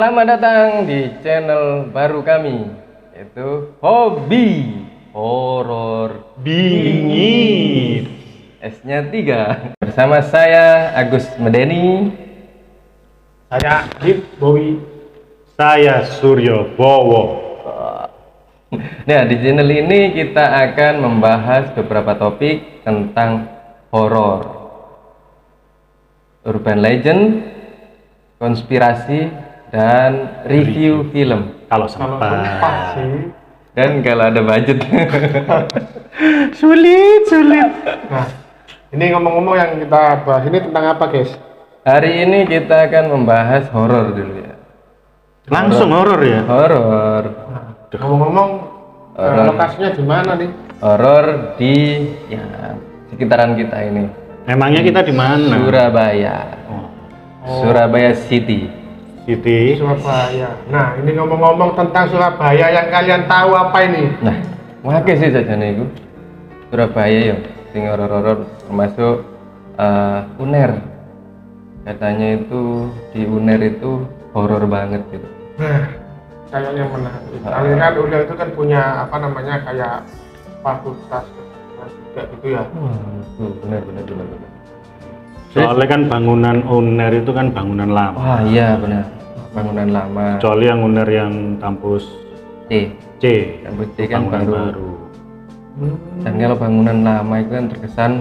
Selamat datang di channel baru kami, yaitu Hobi Horor Bingit. S-nya 3. Bersama saya Agus Medeni. Saya Gip Bowi. Saya Suryo Bowo. Nah, di channel ini kita akan membahas beberapa topik tentang horor, urban legend, konspirasi, dan review film. Kalau sempat sih. Dan kalau ada budget. sulit. Nah, ini ngomong-ngomong yang kita bahas ini tentang apa, guys? Hari ini kita akan membahas horor dulu ya. Langsung horor ya. Horor. Ngomong-ngomong, Horor. lokasinya di mana nih? Horor di ya sekitaran kita ini. Emangnya kita di mana? Surabaya. Surabaya City. Siti. Surabaya. Nah, ini ngomong-ngomong tentang Surabaya, yang kalian tahu apa ini? Nah, makanya sih saja nih itu Surabaya ya, sing horor-horor termasuk UNER. Katanya itu di UNER itu horor banget gitu. Nah, kayaknya menarik. Kalian kan udah itu kan punya apa namanya kayak fakultas juga gitu ya. Benar. Soalnya kan bangunan UNER itu kan bangunan lama. Wah iya benar, bangunan lama. Kecuali yang UNER yang kampus C. C. Kampus C kan Bangunan baru. Dan kalau bangunan lama itu kan terkesan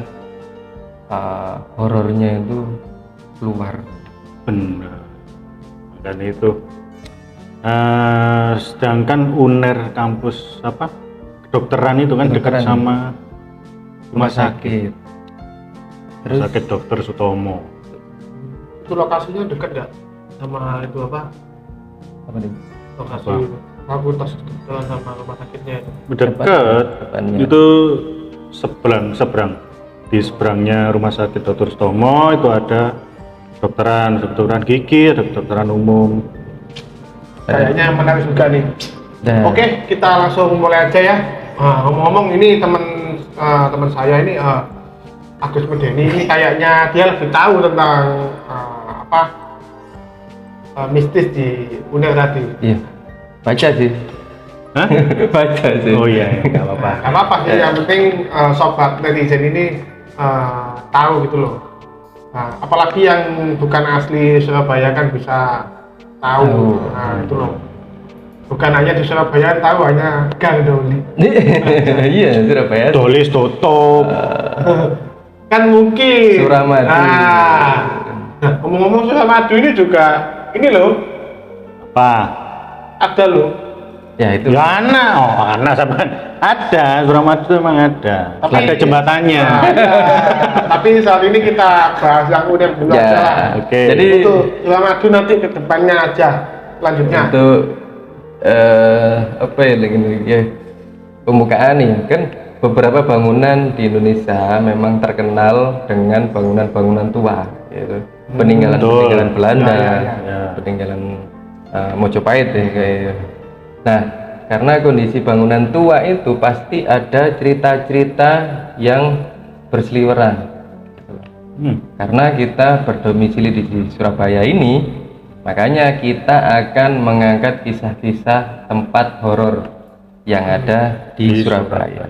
horornya itu keluar. Benar. Dan itu sedangkan UNER kampus apa? Kedokteran itu kan dekat Kedokteran. sama rumah sakit. Terus Sakit Dokter Sutomo. Itu lokasinya dekat nggak sama itu apa? apa nih? Lokasi fakultas kedokteran sama rumah sakitnya itu. Dekat. Depannya. Itu seberang. Di seberangnya rumah sakit Dokter Sutomo itu ada kedokteran gigi, ada kedokteran umum. Kayaknya menarik juga nih. Dan Oke, kita langsung mulai aja ya. Ngomong-ngomong, ini teman saya ini Agus Medeni ini kayaknya dia lebih tahu tentang mistis di UNER tadi. iya, baca sih. Hah? Baca sih. Oh iya, nggak apa-apa. Gak apa-apa sih, yang penting sobat netizen ini tahu gitu loh. Nah, apalagi yang bukan asli Surabaya kan bisa tahu. Nah itu loh. Bukan hanya di Surabaya tahu, hanya Gang Doli. Iya, Surabaya. Dolis tutup. Kan mungkin. Suramadu. Nah, ngomong-ngomong Suramadu ini juga ini loh, Apa? ada loh. Ya itu. Ya ana sama ada, Suramadu emang ada. Tapi- Ada jembatannya. Nah, ada. Tapi saat ini kita bahas yang udah dulu Ya, aja lah. Oke. Jadi Itu Suramadu nanti ke depannya aja. Selanjutnya. untuk apa ya lagi ya, pembukaan nih kan beberapa bangunan di Indonesia memang terkenal dengan bangunan-bangunan tua, yaitu peninggalan Belanda, Ya. peninggalan Mojopahit ya kayak. Nah, karena kondisi bangunan tua itu pasti ada cerita-cerita yang berseliweran. Karena kita berdomisili di Surabaya ini, makanya kita akan mengangkat kisah-kisah tempat horor yang ada di Surabaya.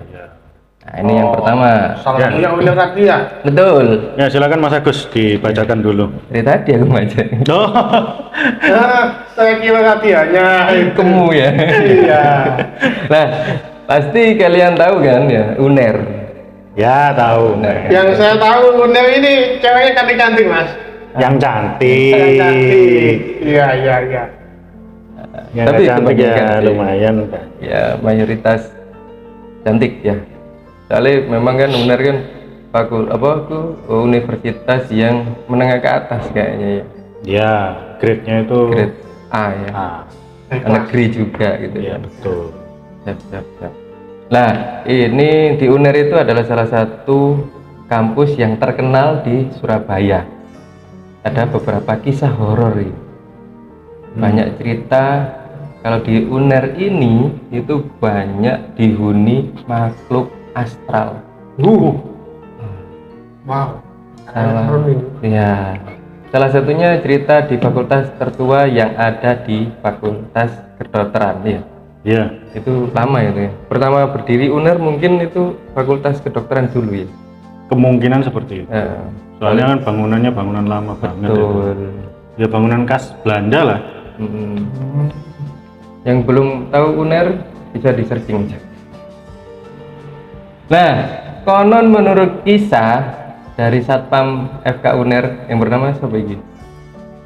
Nah, ini yang pertama. Salah satu Ya. yang UNER tadi ya. Betul. Ya silakan Mas Agus dibacakan dulu. Dari tadi aku baca. Oh. Saya kira tadi hanya Kemu ya. Iya. Nah, pasti kalian tahu kan ya, UNER. Ya tahu. Nah, Yang saya tahu UNER ini ceweknya cantik-cantik, Mas. Yang cantik. Yang cantik. Iya. Yang Tapi nggak cantik ya kebanyakan sih. lumayan. Ya mayoritas cantik ya. Soalnya memang kan UNER kan universitas yang menengah ke atas kayaknya ya. Ya, grade-nya itu Grade A ya. A. Negeri juga gitu Ya ya. betul. Siap. Nah, ini di UNER itu adalah salah satu kampus yang terkenal di Surabaya. Ada beberapa kisah horor ini. Banyak cerita kalau di UNER ini itu banyak dihuni makhluk astral. Wow. Salah. Serem ini. Ya. Salah satunya cerita di fakultas tertua yang ada di Fakultas Kedokteran ya. Iya. Itu lama itu ya. Pertama berdiri UNER mungkin itu Fakultas Kedokteran dulu ya. Kemungkinan seperti itu. Nah, Soalnya kan bangunannya bangunan lama banget. betul. Ya bangunan khas Belanda lah. Yang belum tahu UNER bisa di searching. Nah, konon menurut kisah dari Satpam FK UNER yang bernama siapa ini?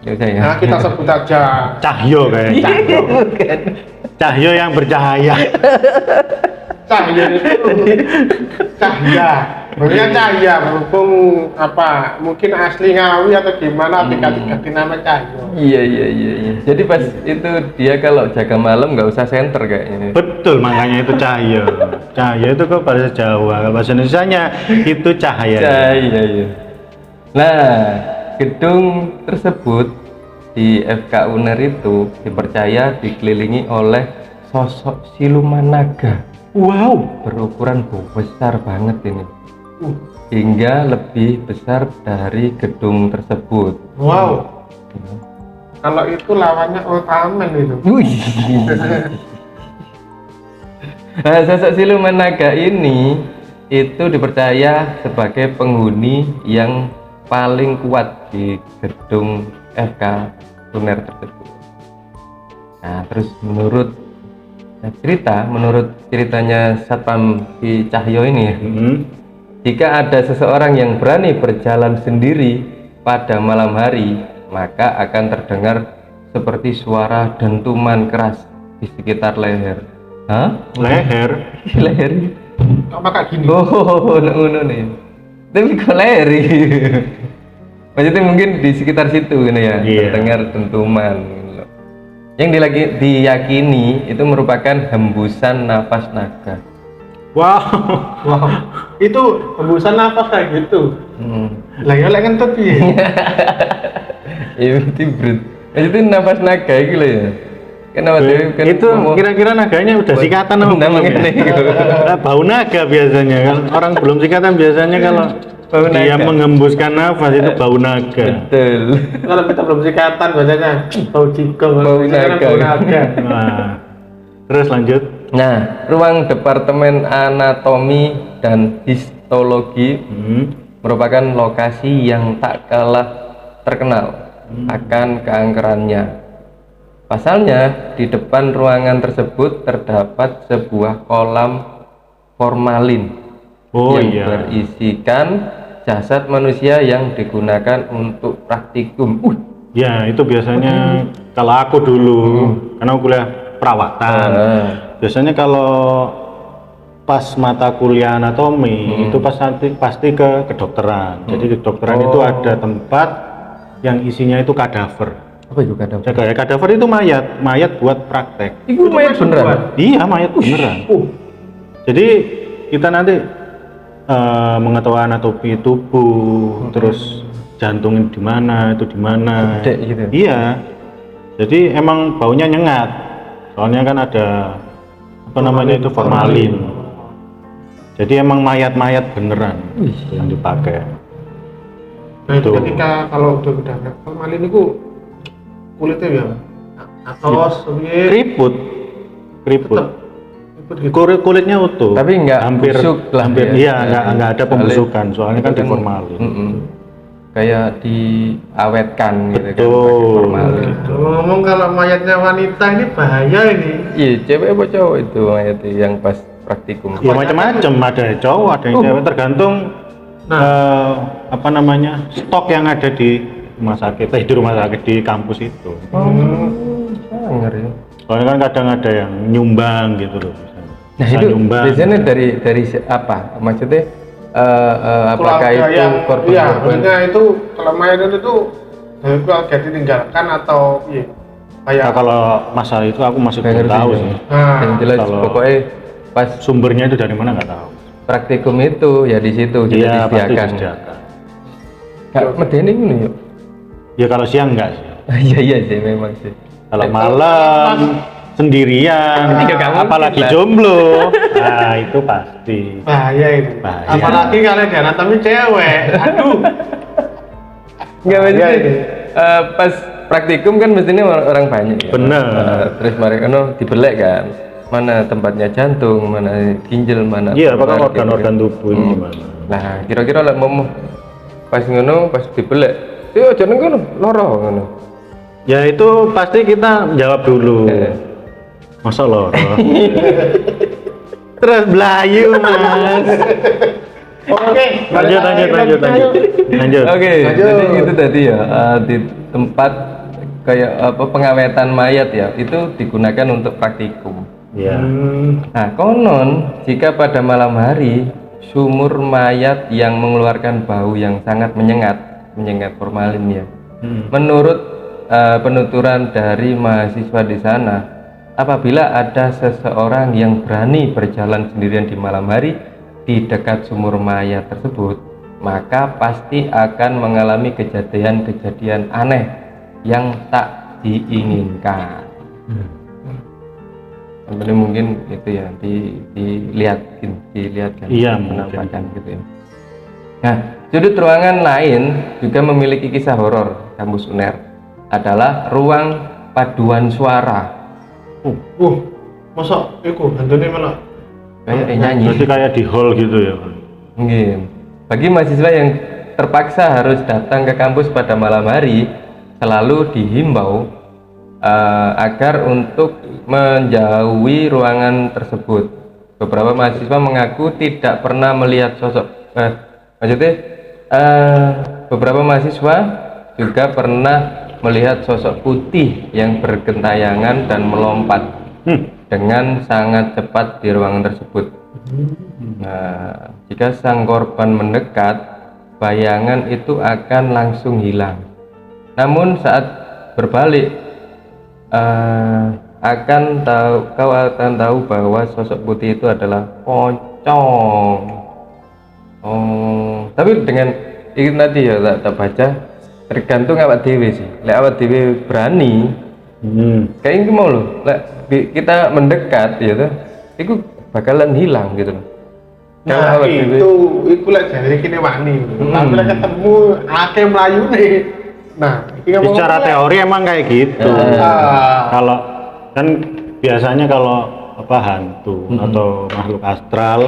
Ya saya. Nah, kita sebut aja Cahyo kayaknya. Cahyo. Bukan. Cahyo yang bercahaya. Cahya itu Cahya. Maksudnya Cahya berhubung apa? Mungkin asli Ngawi atau gimana ganti nama Cahyo. Iya. Jadi pas itu dia kalau jaga malam nggak usah senter kayaknya. Betul, makanya itu Cahyo. Cahyo itu kok bahasa Jawa, kalau bahasa Indonesianya itu cahaya. Iya. Nah, gedung tersebut di FK UNER itu dipercaya dikelilingi oleh sosok siluman naga. Wow, Berukuran besar banget ini. Hingga lebih besar dari gedung tersebut. Wow. Kalau itu lawannya Ultraman itu. Wih. Nah, sosok siluman naga ini itu dipercaya sebagai penghuni yang paling kuat di gedung FK UNER tersebut. Nah, terus menurut ceritanya Satpam Ki Cahyo ini ya, jika ada seseorang yang berani berjalan sendiri pada malam hari, maka akan terdengar seperti suara dentuman keras di sekitar leher. Hah? leher. Leher? Kok maka gini? Oh, ngono nih. Tapi kok leher? Maksudnya mungkin di sekitar situ gitu ya, Iya. terdengar dentuman. Gitu loh. Yang diyakini itu merupakan hembusan nafas naga. Wow. Wow. Itu hembusan nafas kayak gitu. Lah ya lek ngentut piye? Ya itu brut. Maksudnya nafas naga gitu loh ya. Kenapa kan Itu kira-kira naganya udah sikatan apa belum ya? Nah, bau naga biasanya kan. Orang belum sikatan biasanya kalau Bau dia naga. menghembuskan nafas itu bau naga. Betul. Kalau kita belum sikatan biasanya bau jigong. Bau Biasanya kan naga. bau naga. Nah, terus lanjut. Nah, ruang Departemen Anatomi dan Histologi merupakan lokasi yang tak kalah terkenal akan keangkerannya. Pasalnya, di depan ruangan tersebut terdapat sebuah kolam formalin Oh yang iya. berisikan jasad manusia yang digunakan untuk praktikum. Ya, itu biasanya kalau aku dulu, karena aku kuliah perawatan. Biasanya kalau pas mata kuliah anatomi itu pasti ke kedokteran. Jadi kedokteran itu ada tempat yang isinya itu kadaver. Apa itu kadang? Jaga ya, kadaver itu mayat buat praktek. Itu mayat beneran. Iya, mayat beneran. Jadi kita nanti mengetahui anatomi tubuh, terus jantungnya di mana, itu di mana. Gede gitu. Iya. Jadi emang baunya nyengat. Soalnya kan ada apa namanya itu formalin. Jadi emang mayat-mayat beneran yang dipakai. Nah, itu Tuh. ketika kalau udah formalin itu kulitnya ya atos, Keriput. tetep gitu. Kulitnya utuh. Tapi nggak hampir busuk lah hampir ya. iya nggak ada pembusukan soalnya kan Itu di formalin. Kayak diawetkan gitu kan Betul. pakai formalin. Ngomong kalau mayatnya wanita ini bahaya ini. Iya, cewek apa cowok itu mayatnya yang pas praktikum? Ya macam-macam, ada yang cowok, ada yang cewek, tergantung apa namanya stok yang ada di rumah sakit, di rumah sakit di kampus itu. Sangar ya. Soalnya kan kadang ada yang nyumbang gitu loh. Nah Bisa itu nyumbang. biasanya dari apa? Maksudnya apakah Keluarga itu yang korban? iya, maksudnya itu kalau mayat itu dari keluarga ditinggalkan atau iya kayak Nah, kalau masalah itu aku masih Nggak belum ngerti tahu ya. sih. nah, Yang jelas Kalau- pokoknya pas Sumbernya itu dari mana nggak tahu. praktikum itu ya di situ kita Iya pasti disediakan. disediakan. Gak medeni ini yuk. Ya kalau siang enggak sih. Iya sih memang sih. Kalau malam sendirian, Nggak mungkin apalagi lah. jomblo, nah itu pasti. bahaya itu. Bahaya. Apalagi kalau di anatomi cewek. Aduh. Enggak Iya, maksudnya ini. pas praktikum kan mestinya orang banyak ya. Bener. Terus mereka dibelek kan. Mana tempatnya jantung, mana ginjal, mana Iya, paru-paru, apakah organ-organ gitu. tubuh ini gimana? Nah, kira-kira lah mau pas ngono pas dibelek. Yo jeneng ngono, loro ngono. Ya itu pasti kita jawab dulu. Masa loro? Terus belayu mas. Oke, Lanjut. Oke, jadi itu tadi ya di tempat kayak apa pengawetan mayat ya itu digunakan untuk praktikum. Ya. Nah, konon jika pada malam hari sumur mayat yang mengeluarkan bau yang sangat menyengat formalin ya. Menurut penuturan dari mahasiswa di sana, apabila ada seseorang yang berani berjalan sendirian di malam hari di dekat sumur mayat tersebut, maka pasti akan mengalami kejadian-kejadian aneh yang tak diinginkan. Sebenarnya mungkin itu ya dilihatkan Iya, penampakan gitu ya. Nah, sudut ruangan lain juga memiliki kisah horor kampus UNER adalah ruang paduan suara. Masa iku hantune malah Kayak nyanyi. Berarti kayak di hall gitu ya. Mungkin. Bagi mahasiswa yang terpaksa harus datang ke kampus pada malam hari, selalu dihimbau agar untuk menjauhi ruangan tersebut. Beberapa mahasiswa mengaku tidak pernah melihat sosok beberapa mahasiswa juga pernah melihat sosok putih yang bergentayangan dan melompat dengan sangat cepat di ruangan tersebut. Nah, jika sang korban mendekat, bayangan itu akan langsung hilang. Namun saat berbalik, kau akan tahu bahwa sosok putih itu adalah pocong. Tapi dengan itu tadi ya tak baca, tergantung awak dewe sih. Lek awak dewe berani, kayak mau loh. Lek kita mendekat ya tuh, itu bakalan hilang gitu loh. Nah, itu lek jare kene wani. Tapi lek ketemu akeh mlayune. Nah, secara teori emang kayak gitu. Kalau kan biasanya kalau apa hantu atau makhluk astral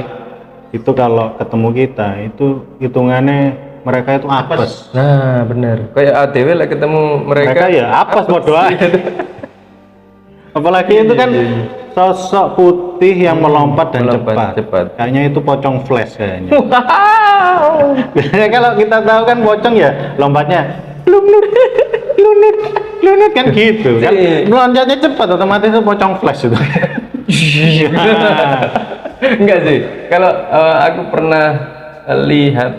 itu kalau ketemu kita itu hitungannya mereka itu apes. Nah, bener. Kayak ADW lah ketemu mereka ya apes berdoa. Apalagi itu kan sosok putih yang melompat dan cepat. Kayaknya itu pocong flash kayaknya. Biasanya kalau kita tahu kan pocong ya lompatnya lunut kan gitu kan. Loncatnya cepat otomatis itu pocong flash itu. Enggak sih. Kalau aku pernah lihat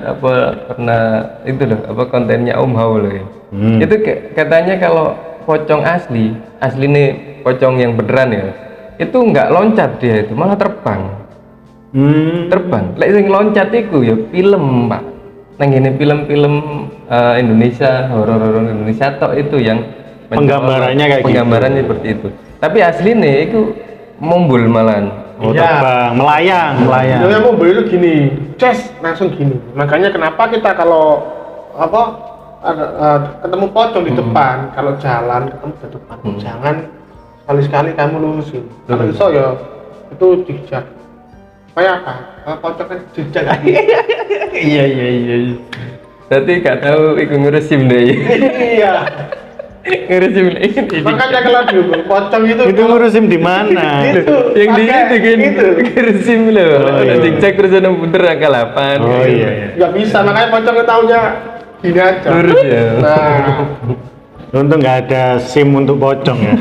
itu loh kontennya Om Hao loh ya. Itu katanya kalau pocong asli nih pocong yang beneran ya, itu nggak loncat dia itu malah terbang. Lek sing loncat itu ya film Pak. Nang ini film-film Indonesia, horor Indonesia tok itu yang penggambarannya kayak penggambarannya gitu. Seperti itu. Tapi aslinya itu mumbul malahan. Terbang, melayang. Yang mobil itu gini, langsung gini. Makanya kenapa kita kalau ketemu pocong di depan, kalau jalan ketemu di depan, jangan sekali-sekali kamu lurusin. Kalau bisa ya itu jejak. Kayak apa? Pocong kan jejak. Iya. Berarti gak tahu ikut ngurusin deh. Iya. Ngurusin deh. Makanya kalau dulu pocong itu ngurusin di mana? Yang di itu kan ngurusin loh. Ada jejak terus ada puter angka 8. Oh iya. Nggak bisa, makanya pocong tahunya gini aja. Lurus ya. Nah, untung nggak ada SIM untuk pocong ya.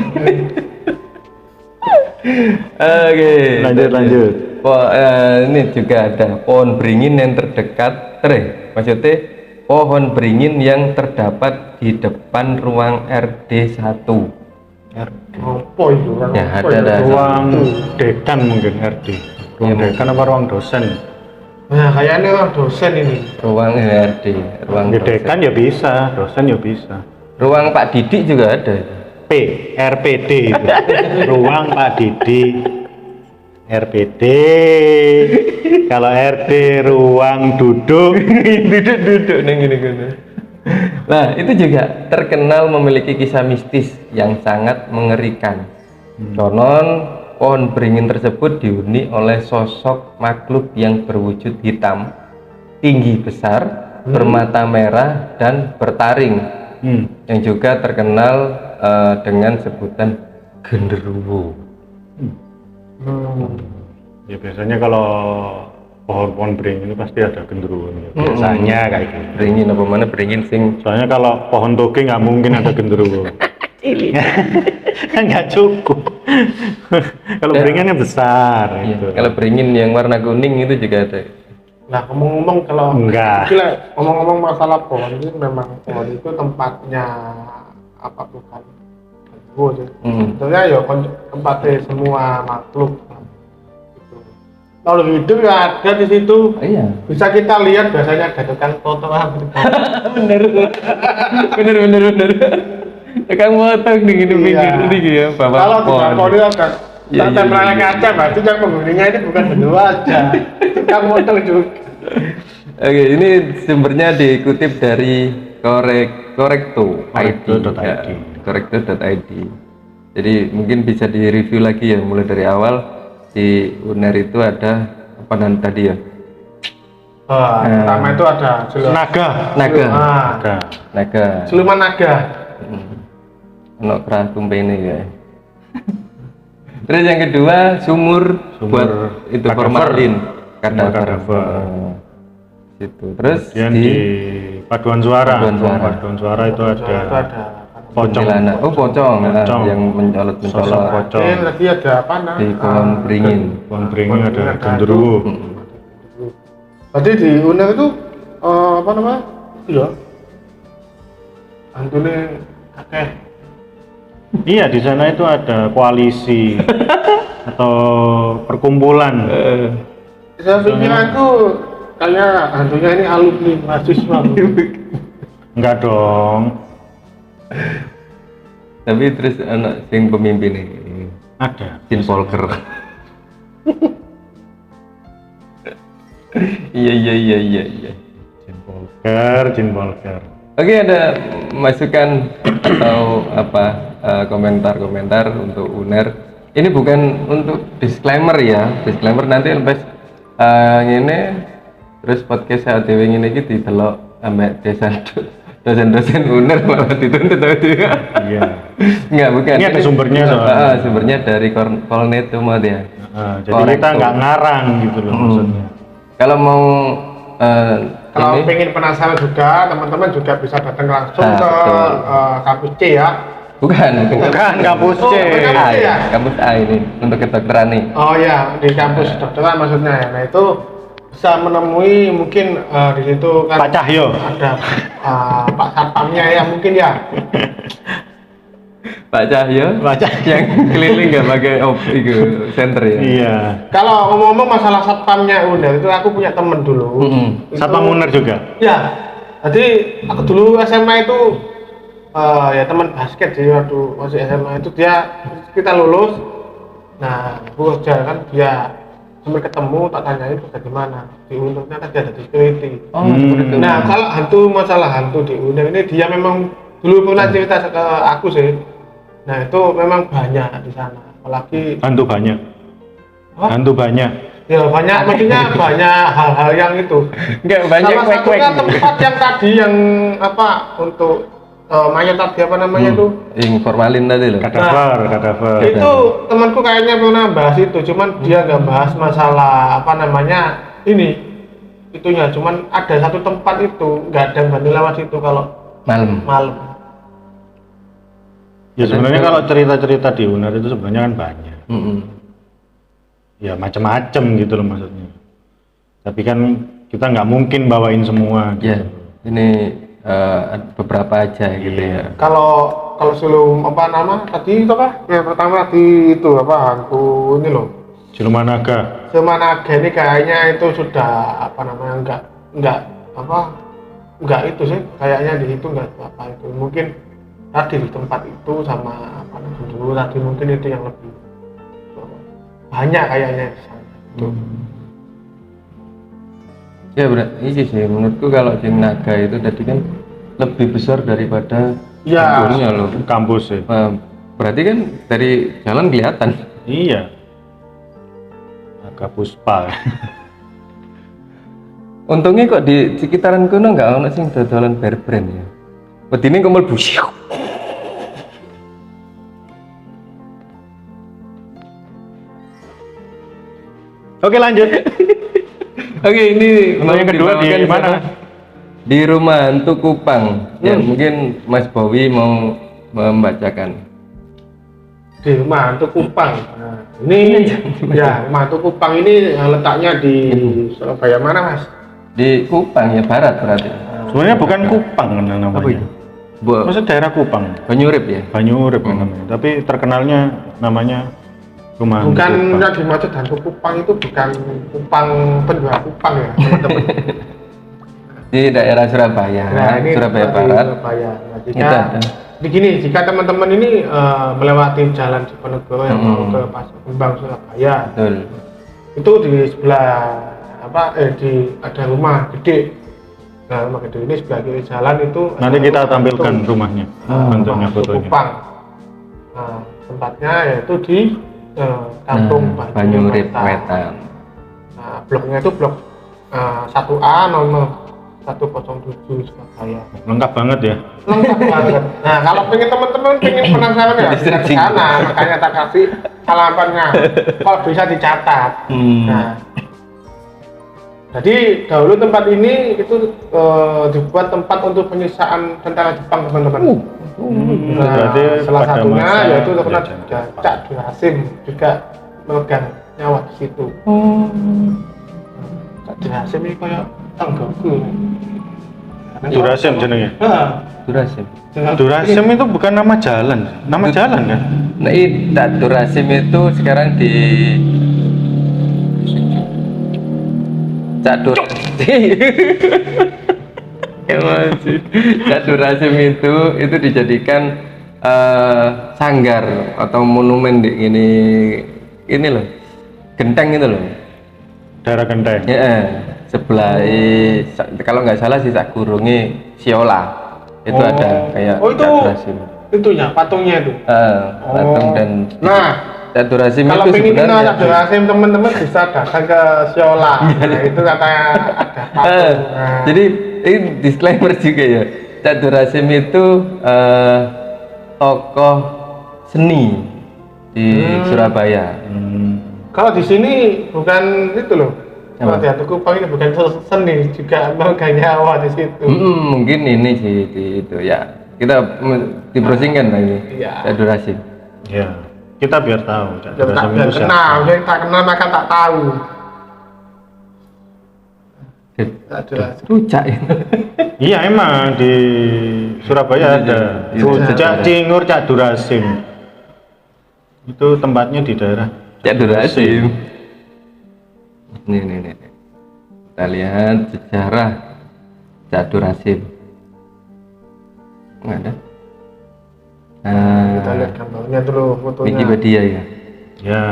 Oke. Lanjut. Ini juga ada pohon beringin yang terdekat, maksudnya pohon beringin yang terdapat di depan ruang RD 1. apa itu? Ya, ada Ruang dekan mungkin RD. Ruang dekan apa ruang dosen? Nah, kayaknya orang dosen ini. Ruang RD, ruang Di dekan ya bisa, dosen ya bisa. Ruang Pak Didik juga ada. RPD itu. Ruang Pak Didik. RPD. Kalau RD ruang duduk. Duduk nih gini. Nah, itu juga terkenal memiliki kisah mistis yang sangat mengerikan. Konon, pohon beringin tersebut dihuni oleh sosok makhluk yang berwujud hitam, tinggi besar, bermata merah, dan bertaring, yang juga terkenal dengan sebutan genderuwo. Ya biasanya kalau pohon-pohon beringin itu pasti ada genderuwonya. Biasanya kayak gitu. Beringin apa mana beringin sing Soalnya kalau pohon toge nggak mungkin ada genderuwo. Kan nggak cukup. Kalau beringinnya besar iya, gitu. kalau beringin yang warna kuning itu juga ada. Nah, ngomong-ngomong kalau Enggak. gila, ngomong-ngomong masalah pohon itu memang pohon itu tempatnya apa bukan gua sih. Sebenarnya ya tempatnya semua makhluk. Gitu. Kalau hidup ya ada di situ. Iya. Bisa kita lihat biasanya ada tukang foto gitu. bener bener Kang motong di gini pinggir ini ya bapak Kalau di pohon. balkon itu ada Iya, iya, tempelnya iya. kaca, berarti yang penghuninya ini bukan berdua aja. Tukang foto juga. Oke, ini sumbernya dikutip dari Korekto.id. Korekto.id. Korekto.id. Jadi mungkin bisa direview lagi ya, mulai dari awal di UNER itu ada apa tadi ya? Pertama itu ada Naga. Naga. siluman naga. Ono kerah tumpene ya. Terus yang kedua sumur buat itu kadaver. formalin, Kadaver. Itu. Terus Kemudian di paduan suara. Paduan suara. Itu ada Itu ada pocong. kuntilanak. Oh, pocong. Nah, Pocong. yang mencolot. Sosok pocong. ini lagi ada apa nah? Di pohon beringin. Pohon beringin ada genderuwo. Berarti di UNER itu apa namanya? Iya. Hantunya kakek. Iya, di sana itu ada koalisi atau perkumpulan. Saya pikir aku kayak hantunya ini alumni mahasiswa. Enggak dong. Tapi terus anak sing pemimpin ini Ada. Jin Polker. Iya. Jin Polker. Oke, ada masukan atau apa komentar-komentar untuk UNER. Ini bukan untuk disclaimer ya. Disclaimer nanti lepas ini terus podcast saat dewe ini iki didelok ambek dosen-dosen UNER malah dituntut tadi. Iya. Enggak, bukan. Ini ada sumbernya soalnya. Sumbernya dari Kolnet itu mah ya. Jadi kita nggak ngarang gitu loh maksudnya. Kalau mau Kalau ini pengen penasaran juga, teman-teman juga bisa datang langsung ke betul. kampus C ya. bukan Kampus C. bukan A kampus C ya, ya? kampus A ini untuk kedokteran nih. Oh ya, di kampus kedokteran maksudnya. Nah itu bisa menemui mungkin di situ kan Pak Cahyo. ada Pak Satpamnya ya mungkin ya. Pak Cahyo yang keliling nggak pakai itu center ya. Iya. Kalau ngomong-ngomong masalah satpamnya UNER itu aku punya temen dulu. Itu- Satpam UNER juga. Ya, jadi aku dulu SMA itu ya teman basket sih waktu masih SMA itu dia kita lulus. Nah, aku kerja kan dia sampai ketemu tak tanyain kerja di mana di UNER ternyata dia ada di security. Oh, seperti itu. Nah, kalau masalah hantu di UNER ini dia memang dulu pernah cerita ke aku sih. Nah, itu memang banyak di sana. Apalagi Hantu banyak. Apa? Hantu banyak. ya banyak maksudnya banyak hal-hal yang itu. Enggak banyak Salah kwek-kwek. satunya tempat yang tadi yang apa untuk mayat tadi apa namanya itu? Yang formalin tadi loh. Kadaver. Itu temanku kayaknya pernah bahas itu, cuman dia nggak bahas masalah apa namanya ini itunya. Cuman ada satu tempat itu nggak ada yang berani lewat situ kalau malam. Ya sebenarnya kalau cerita-cerita di UNER itu sebenarnya kan banyak. Ya macam-macam gitu loh maksudnya. Tapi kan kita nggak mungkin bawain semua. Ya, ini beberapa aja gitu ya. Kalau sebelum apa nama tadi itu apa? Yang pertama tadi itu apa hantu ini loh. Siluman naga. Siluman naga ini kayaknya itu sudah apa namanya enggak itu sih kayaknya di itu enggak apa itu mungkin tadi di tempat itu sama apa namanya dulu tadi mungkin itu yang lebih banyak kayaknya di sana. Itu. Ya berarti ini sih menurutku kalau di naga itu tadi kan lebih besar daripada Iya. kampungnya loh. Kampus ya. Berarti kan dari jalan kelihatan. Iya. Naga Puspa. Untungnya kok di sekitaran kono nggak ono sing dodolan bear brand ya. Wedine kok mlebu. Oke lanjut. Oke, ini Untuk yang kedua di dibawakan mana? siapa? Di Rumah Hantu Kupang. Ya, mungkin Mas Bowi mau membacakan. Di Rumah Hantu Kupang. Nah, ini ya Rumah Hantu Kupang ini letaknya di Surabaya mana, Mas? Di Kupang ya, barat berarti. Sebenarnya bukan Kupang kan namanya. Apa itu? Maksudnya daerah Kupang. Banyurip ya? Banyurip kan namanya. Tapi terkenalnya namanya Rumah Hantu Bukan Kupang. yang dimaksud Hantu Kupang itu bukan Kupang penjual Kupang ya, teman-teman. Di daerah Surabaya, Ini Surabaya di Barat. Surabaya. Nah, Itu jika ada. begini, jika teman-teman ini melewati jalan Diponegoro yang mau ke Pasar Kembang Surabaya, Betul. itu di sebelah ada rumah gede. Nah, rumah gede ini sebelah kiri jalan itu Nanti ada kita rumah tampilkan hantu. rumahnya, Rumah bentuknya hantu fotonya. Kupang. Nah, tempatnya yaitu di Kampung Banyurip Wetan. Wetan. Nah, bloknya itu blok 1A nomor 107 Surabaya. Lengkap banget ya. Lengkap banget. Nah, kalau pengen teman-teman pengen penasaran ya bisa ke sana, makanya tak kasih alamatnya. Kalau bisa dicatat. Nah, jadi dahulu tempat ini itu dibuat tempat untuk penyiksaan tentara Jepang, teman-teman. Nah, Berarti salah pada satunya masa yaitu terkenal penjajahan. Cak Durasim juga memegang nyawa di situ. Cak Durasim ini kayak tanggaku. Durasim jenenge. Durasim. Durasim itu bukan nama jalan, nama jalan kan? Nah, Durasim itu sekarang di Durasim. Ya masih. Durasim itu dijadikan sanggar atau monumen di ini loh. Genteng itu loh. Daerah Genteng. Ya, sebelah kalau nggak salah sih Sakurunge Siola itu ada kayak itu Durasim. itunya patungnya itu. Patung dan Nah, Durasim kalau itu pengen kenal sebenarnya Cak Durasim, teman-teman bisa datang ke Siola. Nah, itu katanya ada patung. Nah, jadi ini disclaimer juga ya. Cak Durasim itu tokoh seni di Surabaya. kalau di sini bukan itu loh. Kalau di Hantu Kupang ini bukan seni, juga memegang nyawa di situ. Mungkin ini sih itu ya. Kita dibrowsingkan lah ini. Iya. Cak Durasim. Ya, kita biar tahu. Cak Yang tak Durasim itu siapa. kenal, yang tak kenal maka tak tahu. Cak Durasim. Rucak ya. Iya emang di Surabaya ada. Cak Cingur, Cak Durasim. Itu tempatnya di daerah Cak Durasim. Nih. Kita lihat sejarah Cak Durasim. Nggak ada. Kita lihat gambarnya dulu, fotonya. Wikipedia ya. Ya.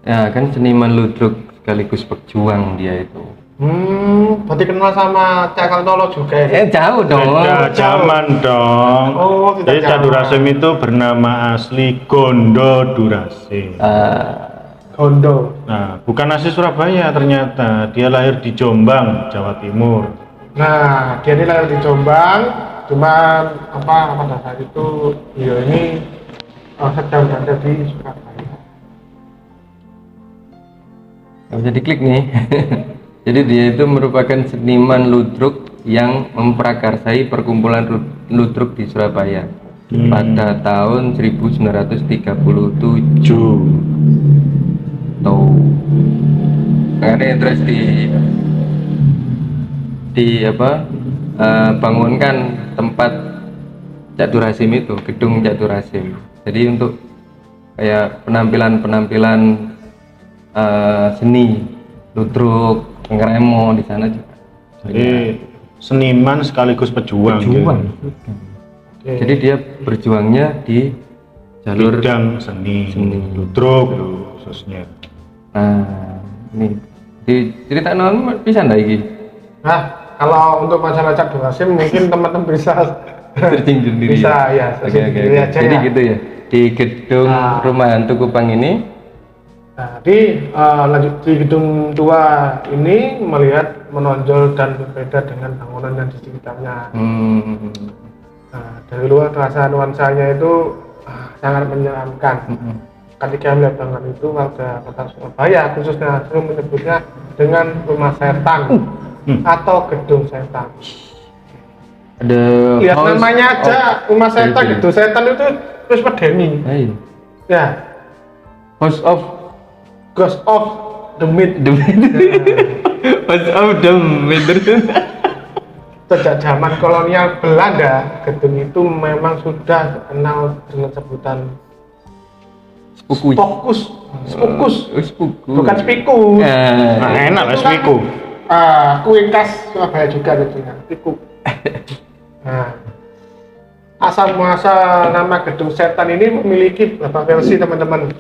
Ya kan seniman ludruk sekaligus pejuang dia itu. Berarti kenal sama Cakal Tolo juga ya? Jauh dong. Beda zaman dong. Oh, tidak Jadi Cak zaman. Durasim itu bernama asli Gondo Durasim. Gondo. Nah, bukan asli Surabaya ternyata. Dia lahir di Jombang, Jawa Timur. Nah, dia ini lahir di Jombang, cuman pada saat itu dia ini sedang berada di Surabaya. Nggak bisa diklik nih. Jadi dia itu merupakan seniman ludruk yang memprakarsai perkumpulan ludruk di Surabaya pada tahun 1937. Tuh. Makanya terus bangunkan tempat Cak Durasim itu, gedung Cak Durasim. Jadi untuk kayak penampilan seni ludruk, ngeremo di sana juga. Jadi seniman sekaligus pejuang. Pejuang. Gitu. Jadi dia berjuangnya di jalur Bidang seni, Seni. ludruk khususnya. Nah, ini Diceritakno pisan ta iki? Nah, kalau untuk masalah Cak Doasim mungkin teman-teman bisa Searching sendiri. bisa ya, Oke, searching oke, sendiri oke. aja Jadi ya. gitu ya. Di gedung Nah. rumah hantu Kupang ini Nah, lanjut di gedung tua ini melihat menonjol dan berbeda dengan bangunan yang di sekitarnya. Nah, dari luar terasa nuansanya itu sangat menyeramkan. Ketika melihat bangunan itu, warga kota Surabaya khususnya sering menyebutnya dengan rumah setan atau gedung setan. ada Lihat House namanya aja, of- rumah setan, Iya. gedung setan itu terus medeni. Iya. Ya, House of Ghost of the Myth. the House of the Myth. Sejak zaman kolonial Belanda, gedung itu memang sudah terkenal dengan sebutan Spooky. spokus, Spooky. bukan spikus. Nah, enak lah Itu kan, spiku. kue khas Surabaya juga tentunya, spiku. Nah, asal muasal nama gedung setan ini memiliki beberapa versi teman-teman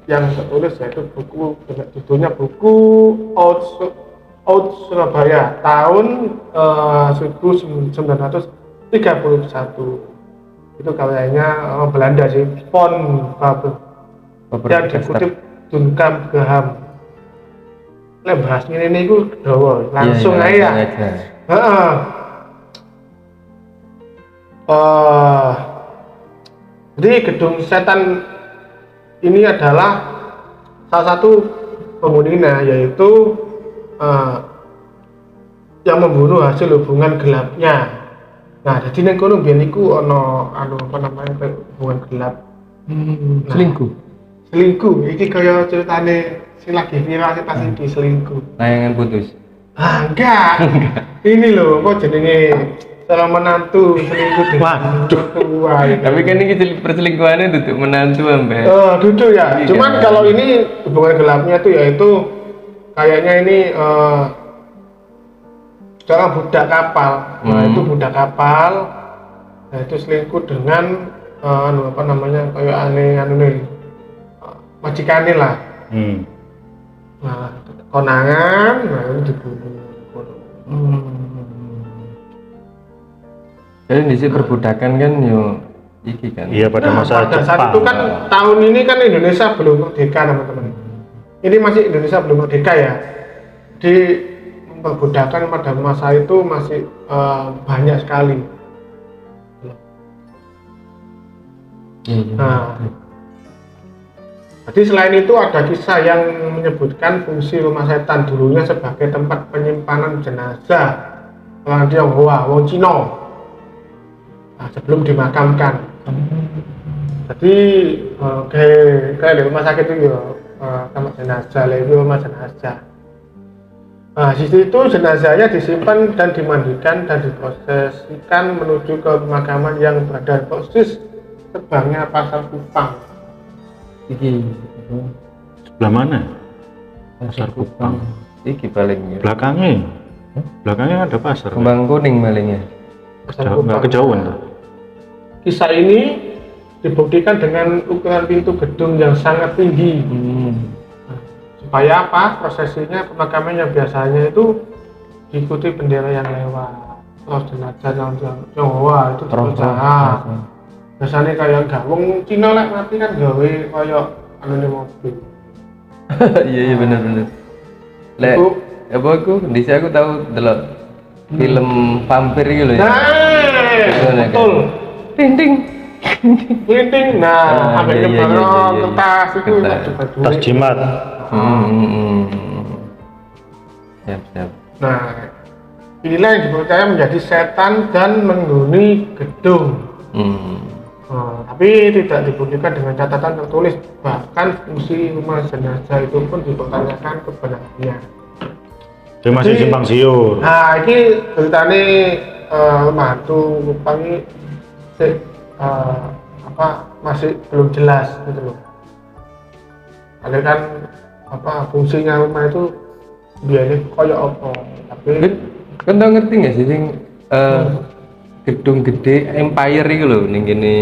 yang tertulis, yaitu buku judulnya buku Oud Surabaya tahun 1931. Itu karyanya Belanda sih, Von Faber. Yang dikutip Duncan Graham. Lek bahas ini ku dawa, langsung aja ya. Heeh. Jadi gedung setan ini adalah salah satu penghuninya, yaitu yang membunuh hasil hubungan gelapnya. Nah, jadi ning kono biyen iku ana apa namanya hubungan gelap. Selingkuh. Iki kaya ceritane sing lagi viral pas iki selingkuh. Layangan putus. Enggak. Ini loh, kok jenenge seorang menantu selingkuh dengan tua. Tapi kan ini perselingkuhannya tuh menantu ambek. Duduk ya. Iya, Cuman kan? kalau ini hubungan gelapnya tuh yaitu kayaknya ini seorang budak kapal. Nah, itu budak kapal. Nah, itu selingkuh dengan apa namanya? Kayak aneh nih. Majikane lah. Nah, konangan, nah itu dibunuh. Jadi di sini perbudakan kan yo iki kan. Iya, pada masa pada saat Jepang. itu kan tahun ini kan Indonesia belum merdeka teman-teman. Ini masih Indonesia belum merdeka ya. Di perbudakan pada masa itu masih banyak sekali. Nah, jadi selain itu ada kisah yang menyebutkan fungsi rumah setan dulunya sebagai tempat penyimpanan jenazah orang Tionghoa, wong Cina. Nah, sebelum dimakamkan. Jadi kayak di rumah sakit itu ya kamar jenazah, itu rumah jenazah. Nah, di situ jenazahnya disimpan dan dimandikan dan diprosesikan menuju ke pemakaman yang berada persis sebelahnya Pasar Kupang. Iki Sebelah mana? Pasar Kupang. Iki paling ya. Belakangnya ada pasar. Kembang kuning palingnya. Nggak kejauhan tuh. Kisah ini dibuktikan dengan ukuran pintu gedung yang sangat tinggi. Supaya apa? Prosesinya pemakamannya biasanya itu diikuti bendera yang lewat. Terus jenazah yang Tionghoa itu dipercaya. Biasanya kayak gawang Cina lah mati kan gawe kayak anu mobil. Iya bener. Lek Itu- apa aku di sini aku tahu delok film vampir gitu ya. Betul. Ting. Printing, nah, ambil iya, nyebar iya. kertas itu Kertas. coba dulu. Tas jimat. Siap. Nah, inilah yang dipercaya menjadi setan dan menghuni gedung. Tapi tidak dibuktikan dengan catatan tertulis, bahkan fungsi rumah jenazah itu pun dipertanyakan kebenarannya. Dia masih Jadi- simpang siur. Nah, ini ceritanya rumah hantu Kupang ini masih belum jelas gitu loh. Ada kan fungsinya rumah itu biasanya kayak apa? Tapi Kan tau ngerti nggak sih sing gedung gede Empire itu loh ning kene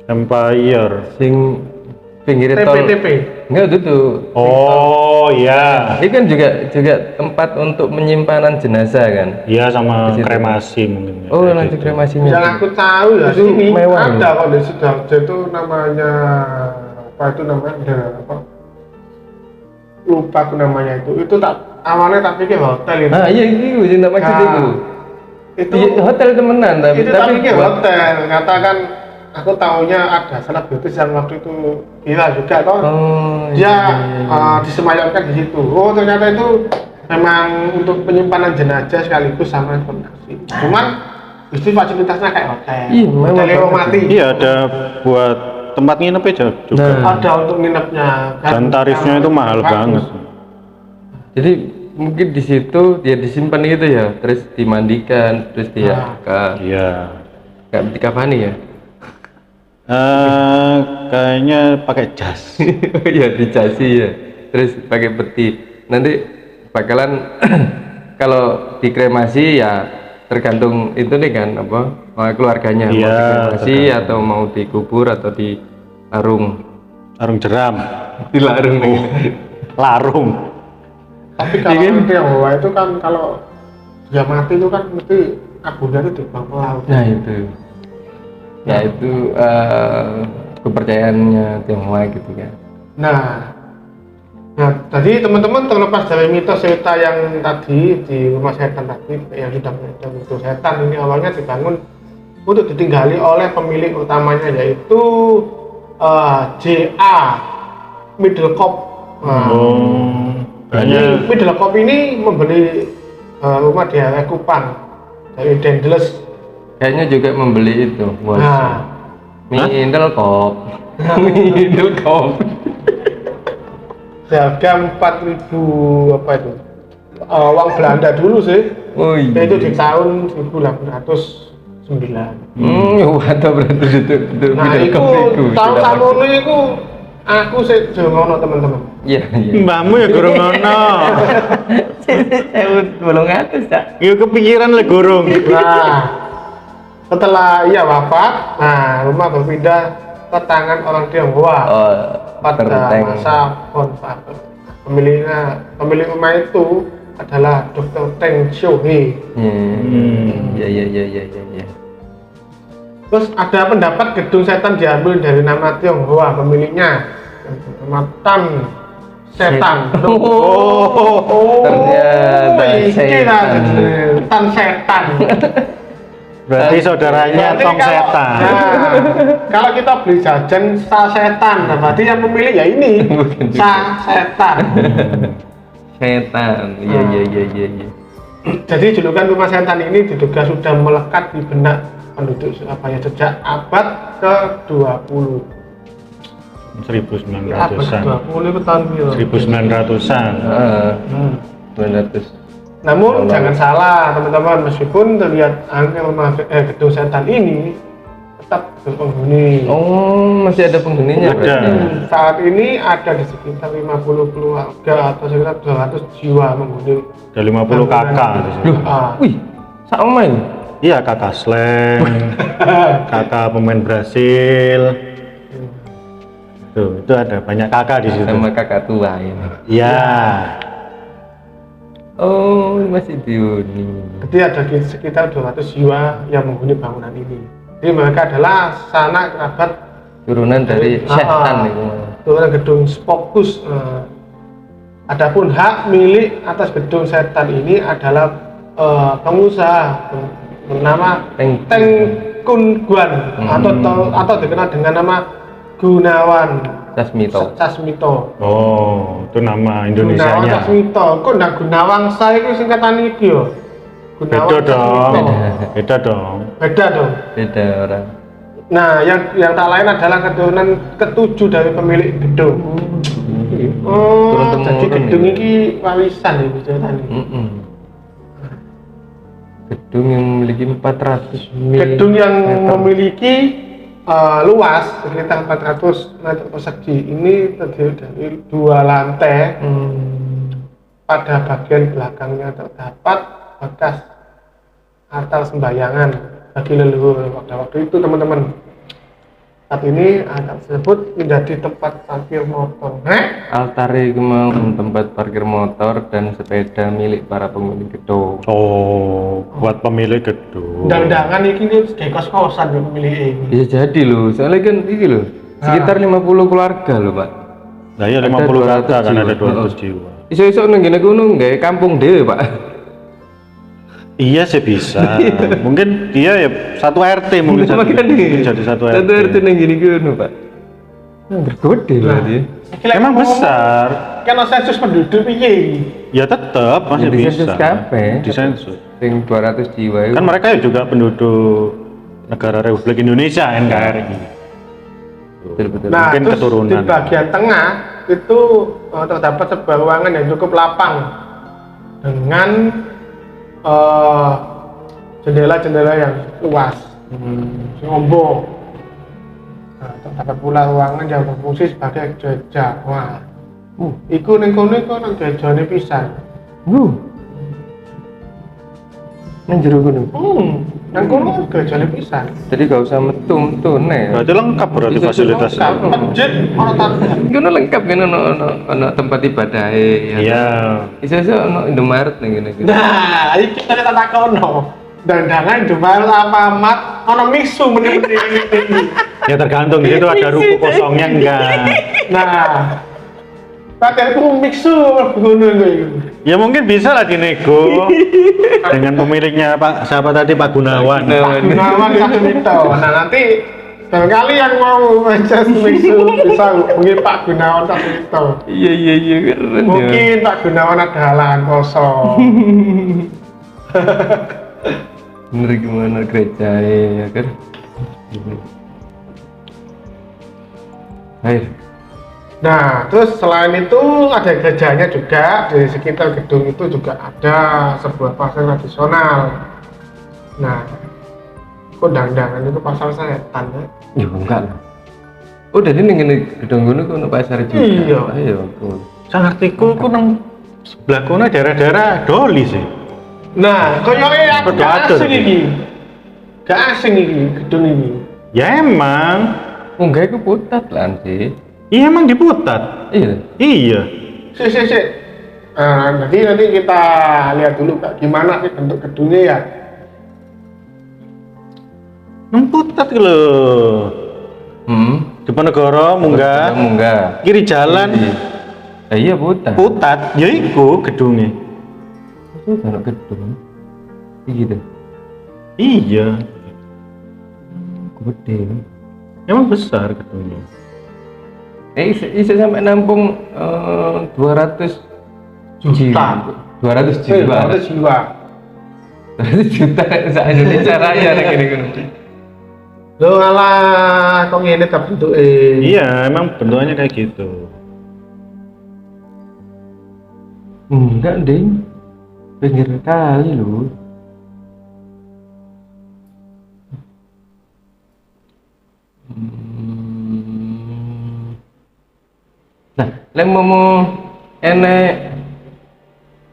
Empire. sing pinggir tol. TP. Enggak itu. Oh iya. Ini kan juga tempat untuk penyimpanan jenazah kan. Iya sama Di situ. kremasi mungkin. Ya, Oh, kayak nanti gitu. kremasinya. Yang aku tahu ya Itu sini mewah ada kok di Sidoarjo itu namanya apa itu namanya apa? Lupa aku namanya itu. Itu tak awalnya tak pikir hotel itu. Ah iya itu cinta maksud Nah, itu. Itu Iya, hotel temenan tapi itu tak pikir buat- hotel. Katakan aku tahunya ada selebritis yang waktu itu gila juga toh. Oh, Dia iya. disemayamkan di situ. Oh ternyata itu memang untuk penyimpanan jenazah sekaligus sama informasi. Cuman itu fasilitasnya kayak hotel. Iya, mewah Hotel yang banget. mati. Iya ada buat tempat nginep aja juga. Nah. Ada untuk nginepnya. Dan tarifnya itu mahal bagus. banget. Jadi mungkin di situ dia disimpan gitu ya, terus dimandikan, terus dia Iya. nggak dikafani ya? Kayaknya pakai jas. Ya dicasi ya, terus pakai peti. Nanti bakalan kalau dikremasi ya tergantung itu nih kan apa keluarganya mau Iya, dikremasi tergantung. atau mau dikubur atau di larung. Larung jeram. Di larung nih. Larung. Tapi kalau nanti yang bawa itu kan kalau dia mati itu kan mesti abunya itu dibuang ke laut. Nah itu, ya itu kepercayaannya Tionghoa gitu kan. Nah, tadi teman-teman terlepas dari mitos cerita yang tadi di rumah setan tadi yang sudah mengundang itu setan ini awalnya dibangun untuk ditinggali oleh pemilik utamanya yaitu J.A. Middlecoff. Kayaknya Middlecoff ini membeli rumah di area Kupang dari Dendles. Kayaknya juga membeli itu, bos. Nah, Middlecoff. Middlecoff. harga 4.000 apa itu? Uang Belanda dulu sih. Oh iya. Itu di tahun 1809. Waduh berarti itu Nah, Middlecoff itu tahun samono itu aku sih jongono teman-teman. Iya, iya. mbahmu ya gurung ngono. Saya belum ngatus, Cak. Iya kepikiran le gurung. Nah, setelah ia wafat, nah rumah berpindah ke tangan orang Tionghoa Oh, pada terteng. masa Bonparte. Pemilik rumah itu adalah Dr. Teng Xiuhe. Iya, iya, iya, iya, iya, iya. Terus ada pendapat gedung setan diambil dari nama Tionghoa pemiliknya, nama Tan Setan. Ternyata iki lah setan. jenenge, Tan Setan. Berarti saudaranya Berarti tong kalau- setan. Nah, kalau kita beli jajan sa setan, nah berarti yang pemilik ya ini sa setan. Setan. Iya, iya, iya, iya, iya. Jadi julukan rumah setan ini diduga sudah melekat di benak penduduk Surabaya sejak abad ke-20. 1900-an. Abad 20 itu tahun berapa? 1900-an. Ah, Hmm. 900. Namun jangan salah teman-teman, meskipun terlihat angka rumah gedung setan ini tetap berpenghuni. Oh, masih ada penghuninya Ada. berarti. Saat ini ada di sekitar 50 keluarga atau sekitar 200 jiwa menghuni. Ada 50 kakak di situ. Ah, Wih, sama ini. Iya kakak slang, kakak pemain Brasil. Itu ada banyak kakak di situ. Sama kakak tua ini. Iya. Oh, masih dihuni. Jadi ada di sekitar 200 jiwa yang menghuni bangunan ini. Jadi mereka adalah sanak kerabat Turunan dari setan itu. turunan gedung Spokus. Adapun hak milik atas gedung setan ini adalah pengusaha bernama Teng- Teng Kun Guan atau dikenal dengan nama Gunawan Sasmito. Sasmito. Oh, itu nama Gunawan Indonesianya. Sasmito. Kok ndak Gunawang saya itu singkatan iki yo. Beda dong. Sasmito. Beda dong. Beda dong. Beda orang. Nah, yang tak lain adalah keturunan ketujuh dari pemilik gedung. Oh, Turun-temurun jadi gedung ya. ini warisan ya ceritanya. Gedung yang memiliki 400 meter. Gedung yang memiliki luas sekitar 400 meter persegi ini terdiri dari 2 lantai. Pada bagian belakangnya terdapat bekas altar sembayangan bagi leluhur pada waktu itu teman-teman. Saat ini akan tersebut menjadi tempat parkir motor. Altar iku mau tempat parkir motor dan sepeda milik para penghuni gedung. Oh, buat pemilik gedung. Dandangan ini kayak kos-kosan yang pemilik ini. Bisa jadi loh, soalnya kan iki loh, sekitar 50 keluarga loh Pak. Nah iya 50 kakak kan ada 200 jiwa. Iso-iso nang ngene kono gawe kampung dhewe Pak. Iya sih bisa. Mungkin dia ya satu RT mungkin jadi satu RT. Satu RT nang gini kono Pak. Nah, bergede lah dia. Emang besar. Kan sensus penduduk piye? Ya tetap masih Ya, bisa. disensus kabeh. Disensus. Sing 200 jiwa itu. Kan mereka juga penduduk negara Republik Indonesia NKRI. Betul-betul. Nah, Mungkin terus keturunan. di bagian tengah itu terdapat sebuah ruangan yang cukup lapang dengan jendela-jendela yang luas, ngombo. Nah, terdapat pula ruangan yang berfungsi sebagai gereja. Wah, iku ning kono iku nang gerejane pisan. Nang jero kono. Nang kono gerejane pisan. Jadi gak usah metu nih. Berarti lengkap berarti Bisa fasilitasnya. Lengkap, masjid, ono tanah. Kono lengkap kan ono tempat ibadah Iya. Iso-iso ono Indomaret ning ngene iki. Nah, iki kita tak kono. Dandangan Indomaret Alfamart ono mixu mending-mending. Ya tergantung di situ ada ruko kosongnya enggak. Nah, pakai mixu ngono iki. Ya mungkin bisa lah dinego dengan pemiliknya Pak siapa tadi Pak Gunawan. Pak Gunawan satu itu. Nah, nanti barangkali yang mau mecas mixu bisa hubungi Pak Gunawan satu itu. Iya keren ya. Mungkin Pak Gunawan ada halangan kosong. Bener gimana gereja ya kan? Air. Nah, terus selain itu ada gerejanya juga, di sekitar gedung itu juga ada sebuah pasar tradisional. Nah, kok dandangan itu pasar setan ya? Ya enggak lah. Oh, jadi ning gedung ngono ku ono pasar juga. Iya. Ayo, cool. Sangartiku ku nang sebelah kono daerah-daerah Doli sih. Nah, koyoke aku gak Atur, asing iki. Gak asing iki gedung ini. Ya emang. Enggak iku putat lah sih. Iya emang diputat. Iya. Iya. Sik. Nanti kita lihat dulu Kak, gimana sih bentuk gedungnya ya. Nang putat lho. Diponegoro munggah. Kiri jalan Iya putat. putat. Ya iku gedungnya. Itu ono gedung. Iki deh. Iya. Gede. Emang besar gedungnya. Bisa sampai nampung 200 Juta. 200 jiwa. 200 jiwa. 200 juta se-Indonesia raya nek kene kono. Loh alah, kok ngene ta bentuke? Iya, emang bentukannya kayak gitu. Enggak, Ding. Pinggir kali lho. Nah, lek mau enek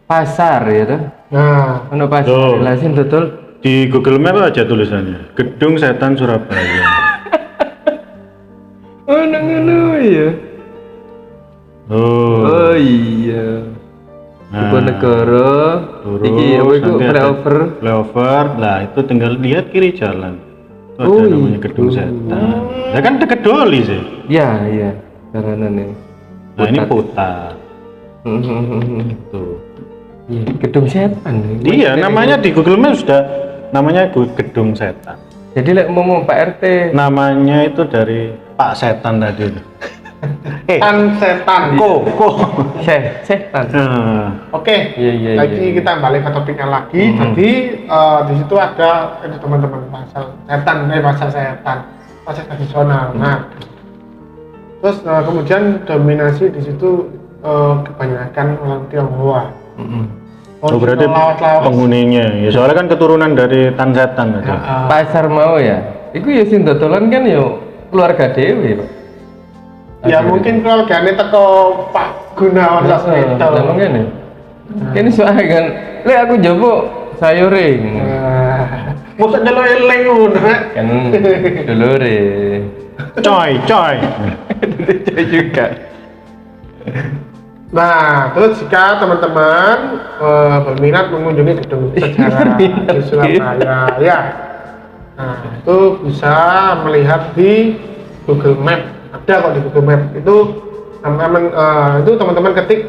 pasar ya tuh. Nah, Ono pasar, Tuh. lah sing dodol Di Google Map aja tulisannya. Gedung Setan Surabaya. ono ngono ya. Oh. Oh iya. Nah, Diponegoro, Terus iki apa iku nanti ada flyover. flyover, nah itu tinggal lihat kiri jalan. Itu Oh, ada namanya Gedung itu. Setan. Ya kan deket Doli sih. Iya, jalanannya. Nah ini putar. Tuh. Iya, gedung setan. Iya, namanya di Google Maps sudah namanya Gedung Setan. Jadi lek mau Pak RT. Namanya itu dari Pak Setan tadi. setan. Setan. Nah, Oke, Iya. lagi kita balik ke topiknya lagi. Jadi di situ ada itu teman-teman pasar setan, pasar tradisional. Nah, terus kemudian dominasi di situ kebanyakan orang Tionghoa. oh berarti penghuninya. Ya soalnya kan keturunan dari Tan Setan tadi. Pasar mau ya. Iku ya sing dodolan kan yo keluarga dhewe, Pak. Ya mungkin keluarganya teko Pak Gunawan Sasmito. Lah ngene. Kene soalnya kan lek aku njopo sayure. Mosok delok eling ngono, Pak. Kan dulure. Coy. Coy juga. Nah, terus jika teman-teman berminat mengunjungi gedung sejarah di Surabaya, ya, nah itu bisa melihat di Google Map. Ada kok di Google Map. Itu teman-teman ketik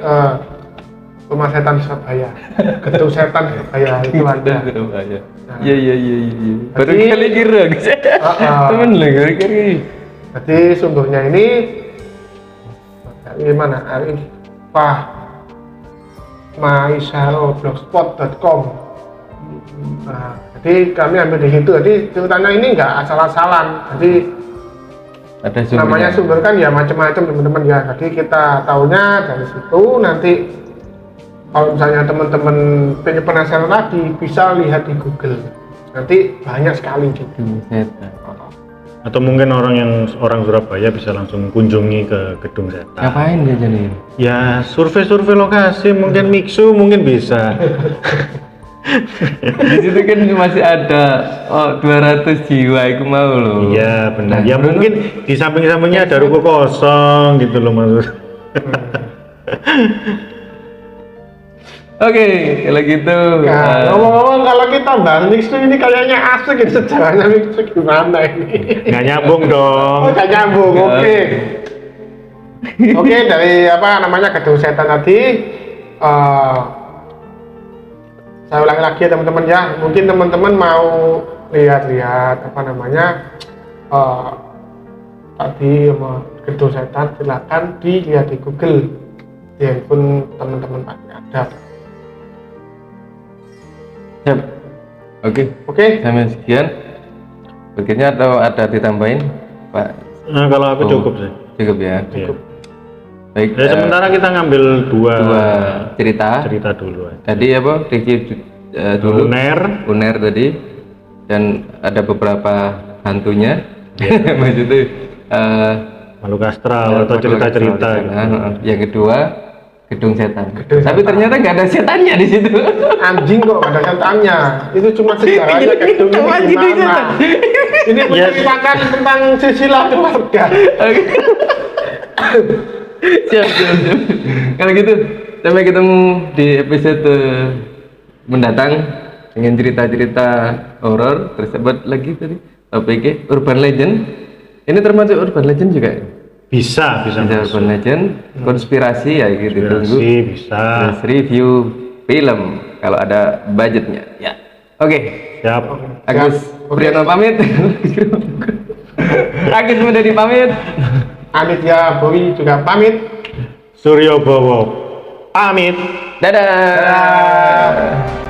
Rumah Setan Surabaya, Gedung Setan Surabaya itu ada. Surabaya. Iya. Baru Jadi- kali kira guys. Temen lah kali. Jadi sumbernya ini mana? Maisaro.blogspot.com. Nah, jadi kami ambil di situ. Jadi ceritanya ini nggak asal-asalan. Jadi Ada sumbernya. namanya sumber kan ya macam-macam teman-teman ya. Jadi kita taunya dari situ. Nanti kalau misalnya teman-teman pengen penasaran lagi bisa lihat di Google. Nanti banyak sekali gitu. Gedung Setan. Atau mungkin orang Surabaya bisa langsung kunjungi ke Gedung Setan. Ngapain dia jadi? Ya survei lokasi, mungkin Mixu mungkin bisa. Di situ kan masih ada 200 jiwa itu mau loh. Iya benar. Nah, Ya Bruno- mungkin di samping-sampingnya ada ruko kosong gitu loh maksud. Oke, kalau gitu. Nah, ngomong-ngomong kalau kita bahas Mixu ini kayaknya asik gitu sejarahnya Mixu gimana ini? Nggak nyambung dong. Oh, nggak nyambung. Oke. Oke, dari apa namanya Gedung Setan tadi saya ulangi lagi ya teman-teman ya. Mungkin teman-teman mau lihat-lihat apa namanya tadi Gedung Setan, silakan dilihat di Google. Di handphone teman-teman pasti ada. Siap. Oke, Oke. sampai sekian. Berikutnya atau ada ditambahin, Pak? Nah kalau aku Oh, cukup sih. Cukup ya. Iya. Baik. Ya sementara kita ngambil dua cerita. cerita dulu aja. Tadi apa? Review dulu. Uner Tadi. Dan ada beberapa hantunya. Maksudnya makhluk astral atau cerita-cerita gitu. Yang kedua, Gedung Setan. Gedung Tapi Setan. ternyata nggak ada setannya di situ. Anjing kok ada setannya. Itu cuma sejarahnya gedung Cuma ini gitu gimana? Ini menceritakan tentang silsilah keluarga. Oke. Siap. Kalau gitu, sampai ketemu di episode mendatang dengan cerita-cerita horor tersebut lagi tadi. Topiknya Urban Legend. Ini termasuk Urban Legend juga ya? Bisa Bisa masuk. Urban Legend, konspirasi ya gitu tunggu. Konspirasi bisa. Terus review film kalau ada budgetnya. Ya. Oke. Siap. Agus Oke. Priyono pamit. Agus Mudadi pamit. Aditya Bowi juga pamit. Suryo Bowo pamit. Dadah.